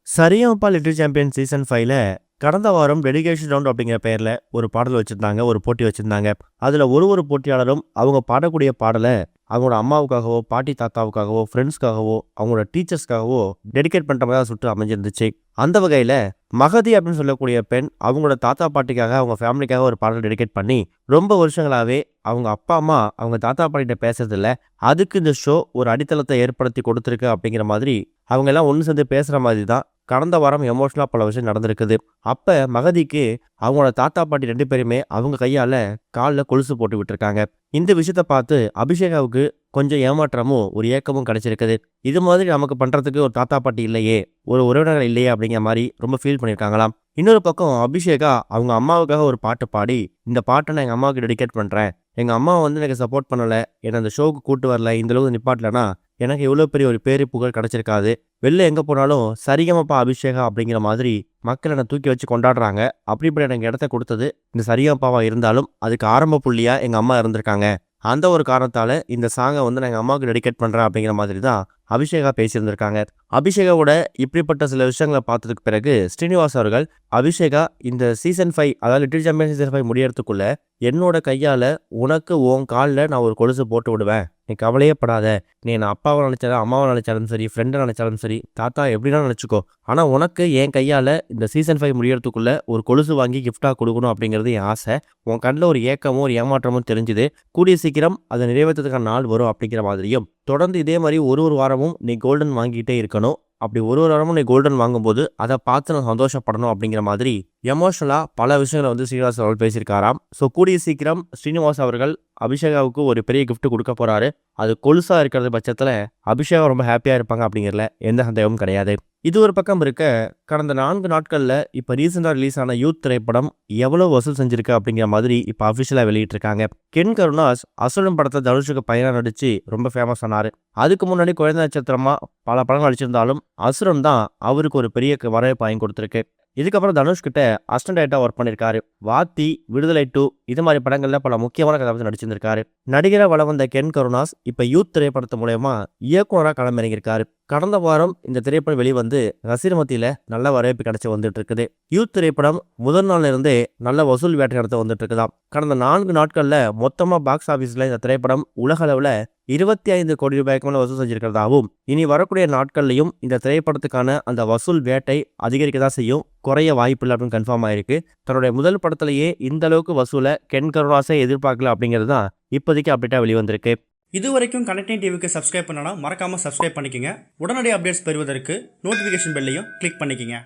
Sa Re Ga Ma Pa little champion season 5ல கடந்த வாரம் dedication round அப்படிங்கிற பெயர்ல ஒரு பாடல் வச்சிருந்தாங்க, ஒரு போட்டி வச்சிருந்தாங்க. அதுல ஒரு போட்டியாளரும் அவங்க பாடக்கூடிய பாடலை அவங்களோட அம்மாவுக்காகவோ, பாட்டி தாத்தாவுக்காகவோ, ஃப்ரெண்ட்ஸ்க்காகவோ, அவங்களோட டீச்சர்ஸ்க்காகவோ டெடிகேட் பண்ற மாதிரி தான் சுற்று அமைஞ்சிருந்துச்சு. அந்த வகையில மகதி அப்படின்னு சொல்லக்கூடிய பெண் அவங்களோட தாத்தா பாட்டிக்காக, அவங்க ஃபேமிலிக்காக ஒரு பாடல் டெடிகேட் பண்ணி ரொம்ப வருஷங்களாவே அவங்க அப்பா அம்மா அவங்க தாத்தா பாட்டிகிட்ட பேசுறது இல்ல. அதுக்கு இந்த ஷோ ஒரு அடித்தளத்தை ஏற்படுத்தி கொடுத்துருக்கு அப்படிங்கிற மாதிரி அவங்க எல்லாம் ஒன்று சேர்ந்து பேசுற மாதிரி தான் கடந்த வாரம் எமோஷனலா பல விஷயம் நடந்திருக்குது. அப்ப மகதிக்கு அவங்களோட தாத்தா பாட்டி 2 பேருமே அவங்க கையால கால்ல கொலுசு போட்டு விட்டுருக்காங்க. இந்த விஷயத்த பார்த்து அபிஷேகாவுக்கு கொஞ்சம் ஏமாற்றமும் ஒரு ஏக்கமும் கிடைச்சிருக்குது. இது மாதிரி நமக்கு பண்றதுக்கு ஒரு தாத்தா பாட்டி இல்லையே, ஒரு உறவினர்கள் இல்லையே அப்படிங்கிற மாதிரி ரொம்ப ஃபீல் பண்ணியிருக்காங்களாம். இன்னொரு பக்கம் அபிஷேகா அவங்க அம்மாவுக்காக ஒரு பாட்டு பாடி, இந்த பாட்டை நான் எங்க அம்மாவுக்கு டெடிகேட் பண்றேன். எங்க அம்மா எனக்கு சப்போர்ட் பண்ணல, என்னை அந்த ஷோவுக்கு கூட்டு வரல, இந்த அளவுக்கு நிப்பாட்டலனா எனக்கு இவ்வளோ பெரிய ஒரு பேரு புகழ் கிடைச்சிருக்காது. வெளில எங்க போனாலும் சரிகமபா அபிஷேகா அப்படிங்கிற மாதிரி மக்கள் என்னை தூக்கி வச்சு கொண்டாடுறாங்க. அப்படிப்பட்ட எனக்கு இடத்த கொடுத்தது இந்த சரிகமபாவா இருந்தாலும் அதுக்கு ஆரம்ப புள்ளியா எங்க அம்மா இருந்திருக்காங்க. அந்த ஒரு காரணத்தால இந்த சாங்கை நான் எங்க அம்மாவுக்கு டெடிகேட் பண்றேன் அப்படிங்கிற மாதிரி தான் அபிஷேகா பேசியிருந்திருக்காங்க. அபிஷேகாவோட இப்படிப்பட்ட சில விஷயங்களை பார்த்ததுக்கு பிறகு ஸ்ரீனிவாஸ் அவர்கள் அபிஷேகா இந்த சீசன் 5 அதாவது லிட்டில் சாம்பியன் சீசன் 5 முடியறதுக்குள்ள என்னோட கையால உனக்கு உன் காலில் நான் ஒரு கொலுசு போட்டு விடுவேன், நீ கவலையே படாத. நீ என்ன அப்பாவை நினைச்சாலும் அம்மாவை நினைச்சாலும் சரி, ஃப்ரெண்டை நினைச்சாலும் சரி, தாத்தா எப்படின்னா நினைச்சுக்கோ, ஆனா உனக்கு என் கையால இந்த சீசன் 5 முடியறதுக்குள்ள ஒரு கொலுசு வாங்கி கிஃப்டா கொடுக்கணும் அப்படிங்கிறது என் ஆசை. உன் கண்ணில் ஒரு ஏக்கமும் ஒரு ஏமாற்றமும் தெரிஞ்சுது. கூடிய சீக்கிரம் அதை நிறைவேற்றதுக்கான நாள் வரும் அப்படிங்கிற மாதிரியும், தொடர்ந்து இதே மாதிரி ஒரு வாரமும் நீ கோல்டன் வாங்கிட்டே இருக்கணும். அப்படி ஒரு வாரமும் நீ கோல்டன் வாங்கும்போது அதை பார்த்து நான் சந்தோஷப்படணும் அப்படிங்கிற மாதிரி எமோஷனலா பல விஷயங்களை ஸ்ரீனிவாஸ் அவர்கள் பேசியிருக்காராம். ஸோ கூடிய சீக்கிரம் ஸ்ரீனிவாஸ் அவர்கள் அபிஷேகாவுக்கு ஒரு பெரிய கிஃப்ட் கொடுக்க போறாரு. அது கொலுசா இருக்கிறது பட்சத்துல அபிஷேகா ரொம்ப ஹாப்பியா இருப்பாங்க அப்படிங்கிறதுல எந்த சந்தேகமும் கிடையாது. இது ஒரு பக்கம் இருக்க, கடந்த 4 நாட்கள்ல இப்ப ரீசெண்டா ரிலீஸ் ஆன யூத் திரைப்படம் எவ்வளவு வசூல் செஞ்சிருக்கு அப்படிங்கிற மாதிரி இப்ப அபிஷியலா வெளியிட்டிருக்காங்க. கென் கருணாஸ் அசுரன் படத்தை தனுஷுக்கு பையனா நடிச்சு ரொம்ப ஃபேமஸ் ஆனாரு. அதுக்கு முன்னாடி குழந்தை நட்சத்திரமா பல படங்கள் நடிச்சிருந்தாலும் அசுரன் தான் அவருக்கு ஒரு பெரிய வரவேற்பு வாங்கி கொடுத்துருக்கு. இதுக்கப்புறம் தனுஷ் கிட்ட அசிஸ்டன்ட் டைரக்டரா ஒர்க் பண்ணியிருக்காரு. வாத்தி, விடுதலை 2 இது மாதிரி படங்கள்ல பல முக்கியமான கதாபாத்திரம் நடிச்சிருந்திருக்காரு. நடிகரா வலம் வந்த கென் கருணாஸ் இப்ப யூத் திரைப்படத்து மூலமா இயக்குனரா களமிறங்கியிருக்காரு. கடந்த வாரம் இந்த திரைப்படம் வெளிவந்து ரசிகர் மத்தியில நல்ல வரவேற்பு கிடைச்சி வந்துட்டு இருக்குது. யூத் திரைப்படம் முதல் நாள்ல இருந்தே நல்ல வசூல் வேட்டை நடத்த வந்துட்டு இருக்குதாம். கடந்த 4 நாட்கள்ல மொத்தமா பாக்ஸ் ஆபீஸ்ல இந்த திரைப்படம் உலக அளவுல 25 கோடி ரூபாய்க்கு மேல வசூல் செஞ்சிருக்கிறதாவும், இனி வரக்கூடிய நாட்கள்லையும் இந்த திரைப்படத்துக்கான அந்த வசூல் வேட்டை அதிகரிக்க தான் செய்யும், குறைய வாய்ப்பில்லை அப்படின்னு கன்ஃபார்ம் ஆயிருக்கு. தன்னுடைய முதல் படத்திலேயே இந்த அளவுக்கு வசூலை கென் கருணாஸை எதிர்பார்க்கல அப்படிங்கிறது தான் இப்போதைக்கு அப்டேட்டா வெளிவந்திருக்கு. இது வரைக்கும் கனெக்டிங் டிவிக்கு சப்ஸ்கிரைப் பண்ணனா மறக்காம சப்ஸ்கிரைப் பண்ணிக்கங்க. உடனடி அப்டேட்ஸ் பெறுவதற்கு நோட்டிஃபிகேஷன் பெல்லையும் கிளிக் பண்ணிக்கங்க.